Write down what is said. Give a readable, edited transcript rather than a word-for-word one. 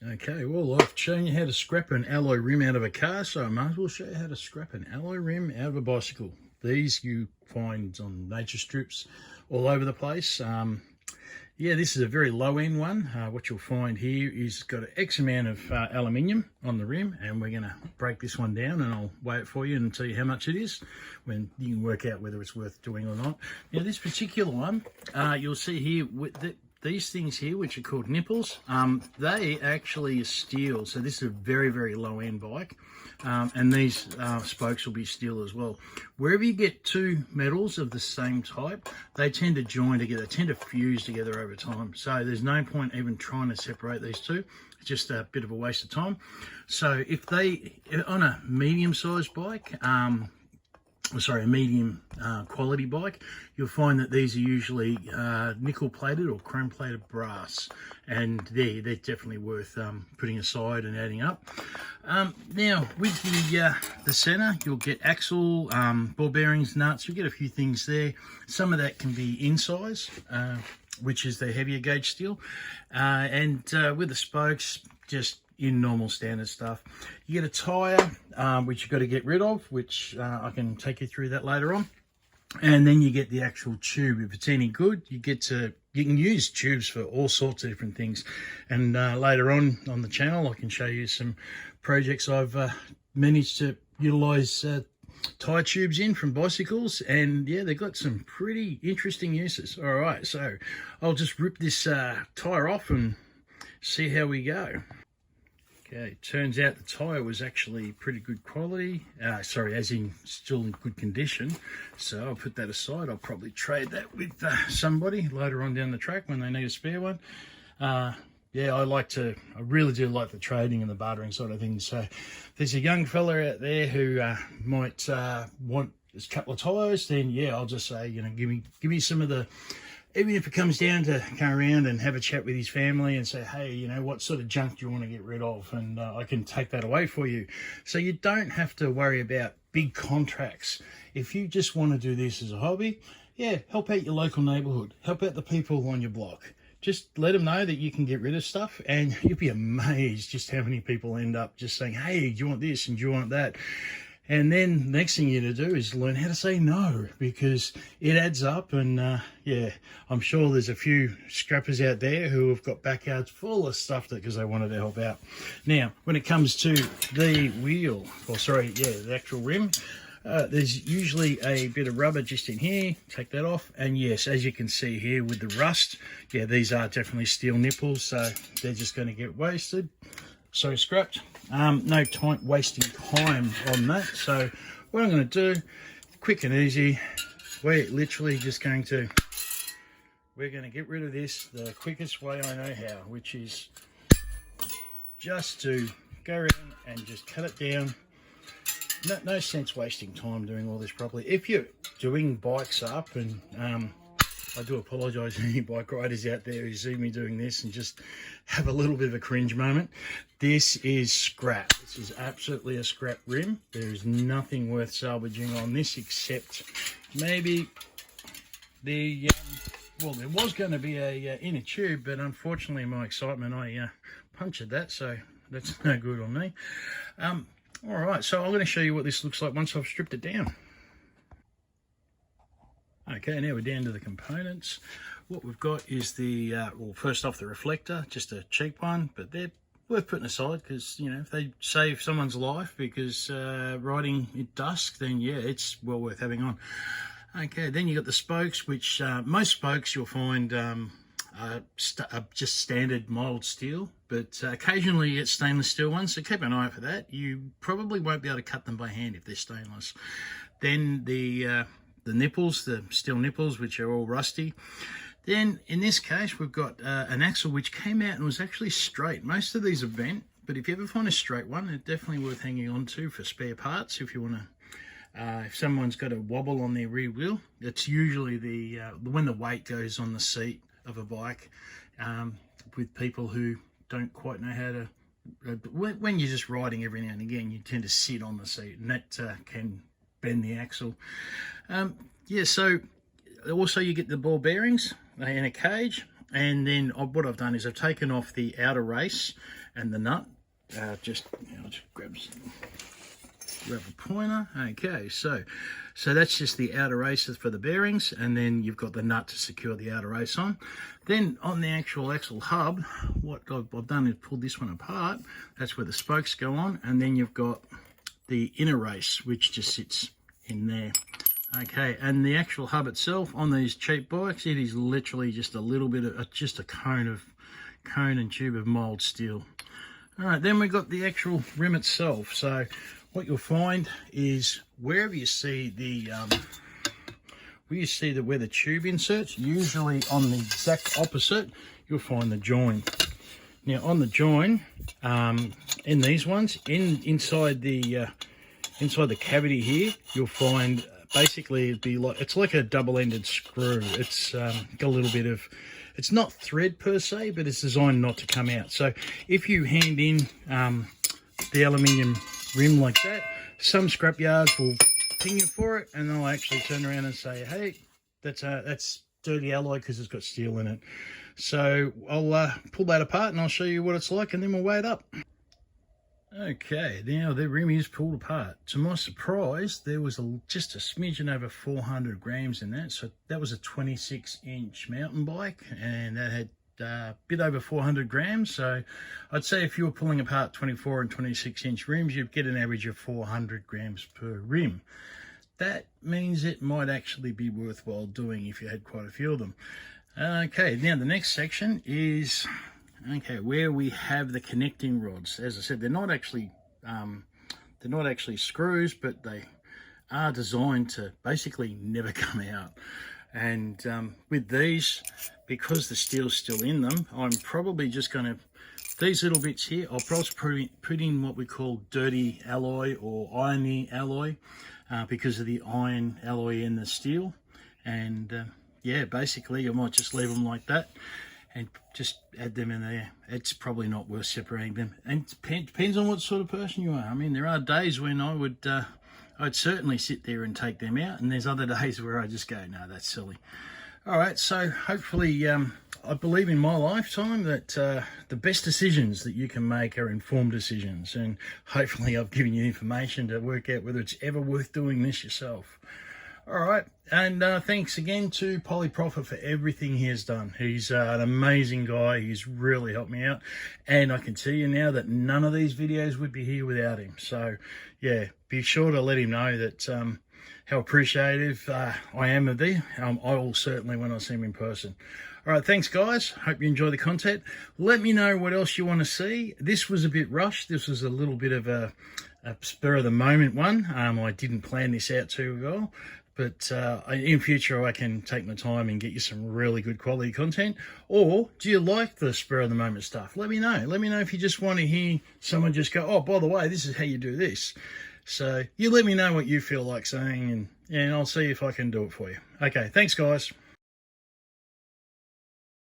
Okay, well, I've shown you how to scrap an alloy rim out of a car, so I might as well show you how to scrap an alloy rim out of a bicycle. These you find on nature strips all over the place. Yeah, this is a very low-end one. What you'll find here is it's got an X amount of aluminium on the rim, and we're going to break this one down, and I'll weigh it for you and tell you how much it is, when you can work out whether it's worth doing or not. Now, this particular one, you'll see here with these things here, which are called nipples, they actually are steel. So this is a very, very low-end bike. And these spokes will be steel as well. Wherever you get two metals of the same type, they tend to join together, tend to fuse together over time. So there's no point even trying to separate these two. It's just a bit of a waste of time. So if they, on a medium-sized bike, a medium quality bike, you'll find that these are usually nickel plated or chrome plated brass, and they're definitely worth putting aside and adding up. Now with the center, you'll get axle, ball bearings, nuts. You'll get a few things there. Some of that can be in size, which is the heavier gauge steel, and with the spokes, just in normal standard stuff. You get a tyre, which you've got to get rid of, which I can take you through that later on. And then you get the actual tube. If it's any good, you can use tubes for all sorts of different things. And later on the channel, I can show you some projects I've managed to utilize tyre tubes in from bicycles, and yeah, they've got some pretty interesting uses. All right, so I'll just rip this tyre off and see how we go. Okay, turns out the tyre was actually pretty good quality, as in still in good condition. So I'll put that aside. I'll probably trade that with somebody later on down the track when they need a spare one. Yeah, I really do like the trading and the bartering sort of things. So if there's a young fella out there who might want a couple of tyres, then yeah, I'll just say, give me some of the, even if it comes down to come around and have a chat with his family and say, hey, what sort of junk do you want to get rid of? And I can take that away for you. So you don't have to worry about big contracts. If you just want to do this as a hobby, yeah, help out your local neighborhood. Help out the people on your block. Just let them know that you can get rid of stuff, and you'll be amazed just how many people end up just saying, hey, do you want this and do you want that? And then the next thing you need to do is learn how to say no, because it adds up. And yeah, I'm sure there's a few scrappers out there who have got backyards full of stuff because they wanted to help out. Now, when it comes to the wheel, the actual rim, there's usually a bit of rubber just in here. Take that off. And yes, as you can see here with the rust, yeah, these are definitely steel nipples, so they're just going to get wasted. So scrapped. No time wasting time on that. So what I'm going to do, quick and easy, we're literally just going to get rid of this the quickest way I know how, which is just to go around and just cut it down. No sense wasting time doing all this properly. If you're doing bikes up, and I do apologise to any bike riders out there who see me doing this and just have a little bit of a cringe moment. This is scrap. This is absolutely a scrap rim. There is nothing worth salvaging on this except maybe the, well, there was going to be a inner tube, but unfortunately in my excitement I punctured that, so that's no good on me. All right, so I'm going to show you what this looks like once I've stripped it down. Okay, now we're down to the components. What we've got is the, well, first off, the reflector, just a cheap one, but they're worth putting aside because, if they save someone's life because riding at dusk, then yeah, it's well worth having on. Okay, then you got the spokes, which most spokes you'll find are just standard mild steel, but occasionally you get stainless steel ones, so keep an eye out for that. You probably won't be able to cut them by hand if they're stainless. Then the nipples, the steel nipples, which are all rusty. Then in this case we've got an axle which came out and was actually straight. Most of these are bent, but if you ever find a straight one, it's definitely worth hanging on to for spare parts. If you want to, if someone's got a wobble on their rear wheel, it's usually when the weight goes on the seat of a bike, with people who don't quite know how to, when you're just riding every now and again, you tend to sit on the seat, and that can bend the axle. Yeah, so also you get the ball bearings in a cage, And then what I've done is I've taken off the outer race and the nut. Just grab a pointer. Okay, so that's just the outer races for the bearings, and then you've got the nut to secure the outer race on. Then on the actual axle hub, what I've done is pulled this one apart. That's where the spokes go on, and then you've got the inner race, which just sits in there. Okay, and the actual hub itself on these cheap bikes, it is literally just a little bit of just a cone and tube of mild steel. All right, then we've got the actual rim itself. So what you'll find is wherever you see the where the tube inserts, usually on the exact opposite, you'll find the join. Now on the join, in these ones, inside the cavity here, you'll find basically it's like a double-ended screw. It's got a little bit of, it's not thread per se, but it's designed not to come out. So if you hand in the aluminium rim like that, some scrap yards will ping you for it, and they'll actually turn around and say, hey, that's dirty alloy because it's got steel in it. So I'll pull that apart and I'll show you what it's like, and then we'll weigh it up. Okay, now the rim is pulled apart. To my surprise, there was just a smidgen over 400 grams in that. So that was a 26-inch mountain bike, and that had a bit over 400 grams. So I'd say if you were pulling apart 24 and 26-inch rims, you'd get an average of 400 grams per rim. That means it might actually be worthwhile doing if you had quite a few of them. Okay, now the next section is where we have the connecting rods. As I said, they're not actually screws, but they are designed to basically never come out. And with these, because the steel's still in them, I'm probably just going to, these little bits here, I'll probably put in what we call dirty alloy or irony alloy, because of the iron alloy in the steel. And yeah, basically I might just leave them like that and just add them in there. It's probably not worth separating them, and it depends on what sort of person you are. I mean, there are days when I would I'd certainly sit there and take them out, and there's other days where I just go, no, that's silly. All right, so hopefully I believe in my lifetime that the best decisions that you can make are informed decisions, and hopefully I've given you information to work out whether it's ever worth doing this yourself. All right, and thanks again to Polly Prophet for everything he has done. He's an amazing guy. He's really helped me out, and I can tell you now that none of these videos would be here without him. So yeah, be sure to let him know that how appreciative I am of thee. I will certainly when I see him in person. All right, thanks guys. Hope you enjoy the content. Let me know what else you want to see. This was a bit rushed. This was a little bit of a spur of the moment one. I didn't plan this out too well. But in future, I can take my time and get you some really good quality content. Or do you like the spur of the moment stuff? Let me know. Let me know if you just want to hear someone just go, oh, by the way, this is how you do this. So you let me know what you feel like saying, and I'll see if I can do it for you. Okay, thanks, guys.